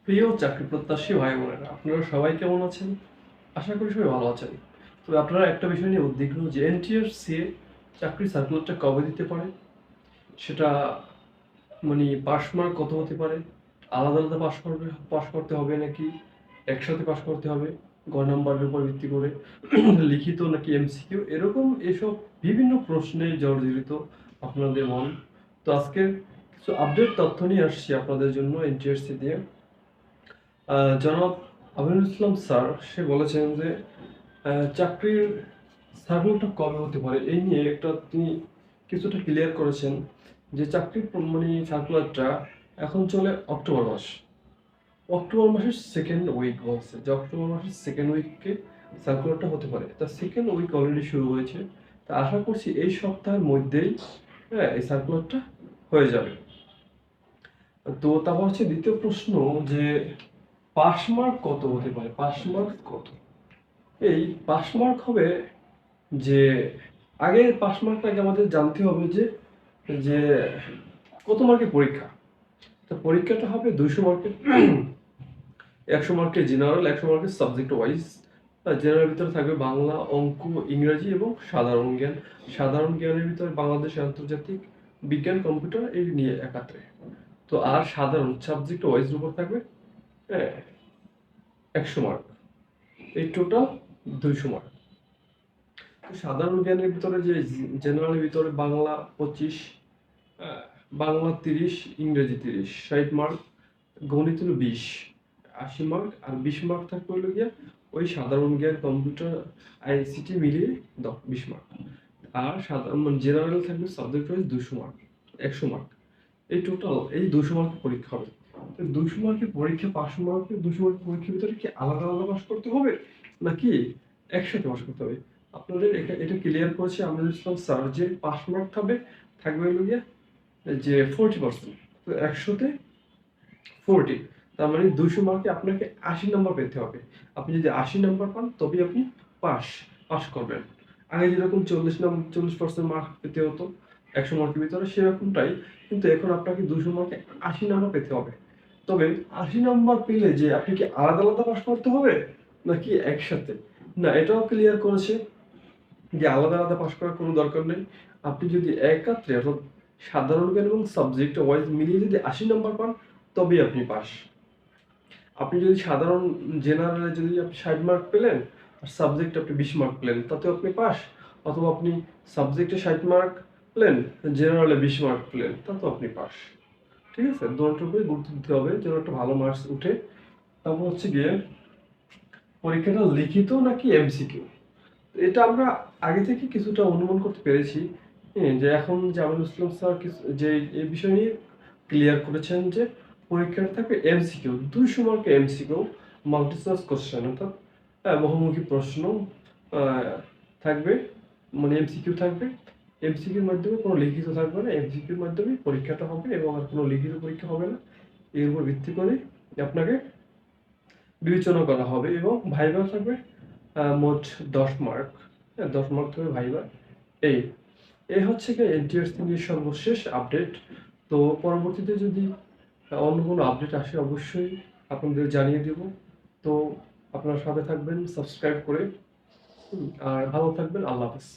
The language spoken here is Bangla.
প্রিয় চাকরি প্রত্যাশী ভাই বোনেরা, আপনারা সবাই কেমন আছেন? আশা করি সবাই ভালো আছেন। তবে আপনারা একটা বিষয় নিয়ে উদ্বিগ্ন যে এনটিআরসি চাকরির সার্কুলারটা কবে দিতে পারে, সেটা মানে পাস মার্ক কত হতে পারে, আলাদা আলাদা পাস করতে হবে নাকি একসাথে পাস করতে হবে, গ নাম্বারের উপর ভিত্তি করে লিখিত নাকি এমসিকিউ, এরকম এসব বিভিন্ন প্রশ্নে জর্জরিত আপনাদের মন। তো আজকে কিছু আপডেট তথ্য নিয়ে আসছি আপনাদের জন্য এনটিআরসি দিয়ে। জনাব আমিনুল ইসলাম স্যার সে বলেছেন যে চাকরির সার্কুলারটা কবে হতে পারে এই নিয়ে একটা তিনি কিছুটা ক্লিয়ার করেছেন যে চাকরির মানে সার্কুলারটা এখন চলে অক্টোবর মাস। অক্টোবর মাসের সেকেন্ড উইক বলছে যে অক্টোবর মাসের সেকেন্ড উইকে সার্কুলারটা হতে পারে। তা সেকেন্ড উইক অলরেডি শুরু হয়েছে। তা আশা করছি এই সপ্তাহের মধ্যেই এই সার্কুলারটা হয়ে যাবে। তো তারপর হচ্ছে দ্বিতীয় প্রশ্ন যে পাস মার্ক কত হতে পারে, পাস মার্ক কত? এই পাস মার্ক হবে যে আগে পাস মার্কটাকে আমাদের জানতে হবে যে যে কত মার্কের পরীক্ষা। তো পরীক্ষাটা হবে 200 মার্কের। 100 মার্কের জেনারেল, 100 মার্কের সাবজেক্ট ওয়াইজ। জেনারেল ভিতরে থাকবে বাংলা, অঙ্ক, ইংরেজি এবং সাধারণ জ্ঞান। সাধারণ জ্ঞানের ভিতরে বাংলাদেশ, আন্তর্জাতিক বিজ্ঞান, কম্পিউটার এই নিয়ে একাত্রে। তো আর সাধারণ সাবজেক্ট ওয়াইজ উপর থাকবে 100 মার্ক। এই টোটাল 200 মার্ক। সাধারণ জ্ঞানের ভিতরে যে জেনারেলের ভিতরে বাংলা 25, বাংলা 30, ইংরেজি 30, 60 মার্ক। গণিত হলো 20, 80 মার্ক। আর 20 মার্ক থাকবে হলো গিয়া ওই সাধারণ জ্ঞান, কম্পিউটার, আইসিটি মিলিয়ে 20 মার্ক। আর সাধারণ জেনারেল থাকবে সাবজেক্ট ওয়াইজ 200 মার্ক, 100 মার্ক। এই টোটাল এই 200 মার্কের পরীক্ষা হবে। 200 মার্কের পরীক্ষা, 500 মার্কের 200 মার্কের পরীক্ষার ভিতরে কি আলাদা আলাদা পাস করতে হবে নাকি একসাথে পাস করতে হবে? আপনাদের এটা ক্লিয়ার করেছে আমিনুল ইসলাম স্যার যে পাস মার্ক থাকবে হলো গিয়া যে 40%। তো 100তে 40, তার মানে 200 মার্কে আপনাকে 80 নাম্বার পেতে হবে। আপনি যদি 80 নাম্বার পান তবে আপনি পাস করবেন। আগে যেরকম 40% মার্ক পেতে হতো 100 মার্কের ভিতরে, সেরকমটাই কিন্তু এখন আপনাকে 200 মার্কে 80 নাম্বার পেতে হবে। তবে 80 নাম্বার পেলে যে আপনি কি আলাদা আলাদা পাস করতে হবে নাকি একসাথে, না এটাও ক্লিয়ার করেছে যে আলাদা আলাদা পাস করার কোনো দরকার নেই। আপনি যদি একাত্রে অর্থাৎ সাধারণ জ্ঞান এবং সাবজেক্ট ওয়াইজ মিলিয়ে যদি 80 নাম্বার পান তবেই আপনি পাস। আপনি যদি সাধারণ জেনারেলে যদি আপনি 60 মার্ক পেলেন আর সাবজেক্টে আপনি 20 মার্ক পেলেন তাতেও আপনি পাস। অথবা আপনি সাবজেক্টে 60 মার্ক পেলেন, জেনারেলে 20 মার্ক পেলেন, তাতেও আপনি পাস। ঠিক আছে, দুটোর উপরে গুরুত্ব দিতে হবে যেন একটা ভালো মার্কস উঠে। তারপর হচ্ছে গিয়ে পরীক্ষাটা লিখিত নাকি এমসিকিউ, এটা আমরা আগে থেকে কিছুটা অনুমান করতে পেরেছি। যে এখন যে আমিনুল ইসলাম স্যার যে এই বিষয় নিয়ে ক্লিয়ার করেছেন যে পরীক্ষাটা থাকবে এমসিকিউ, 200 মার্কের এমসিকিউ, মাল্টি চয়েস কোশ্চেন, অর্থাৎ বহুমুখী প্রশ্ন থাকবে, মানে এমসিকিউ থাকবে। এমসিকিউর মাধ্যমে কোনো লিখিত থাকবে না, এমসিকিউর মাধ্যমে পরীক্ষাটা হবে এবং আর কোনো লিখিত পরীক্ষা হবে না। এর উপর ভিত্তি করে আপনাকে বিবেচনা করা হবে এবং ভাইভা থাকবে মোট 10 মার্ক। 10 মার্ক থাকবে ভাইভা। এই এই হচ্ছে কি এনটিআরসি নিয়ে সর্বশেষ আপডেট। তো পরবর্তীতে যদি অন্য কোনো আপডেট আসে অবশ্যই আপনাদের জানিয়ে দেব। তো আপনারা সাথে থাকবেন সাবস্ক্রাইব করে। আর ভালো থাকবেন। আল্লাহ হাফেজ।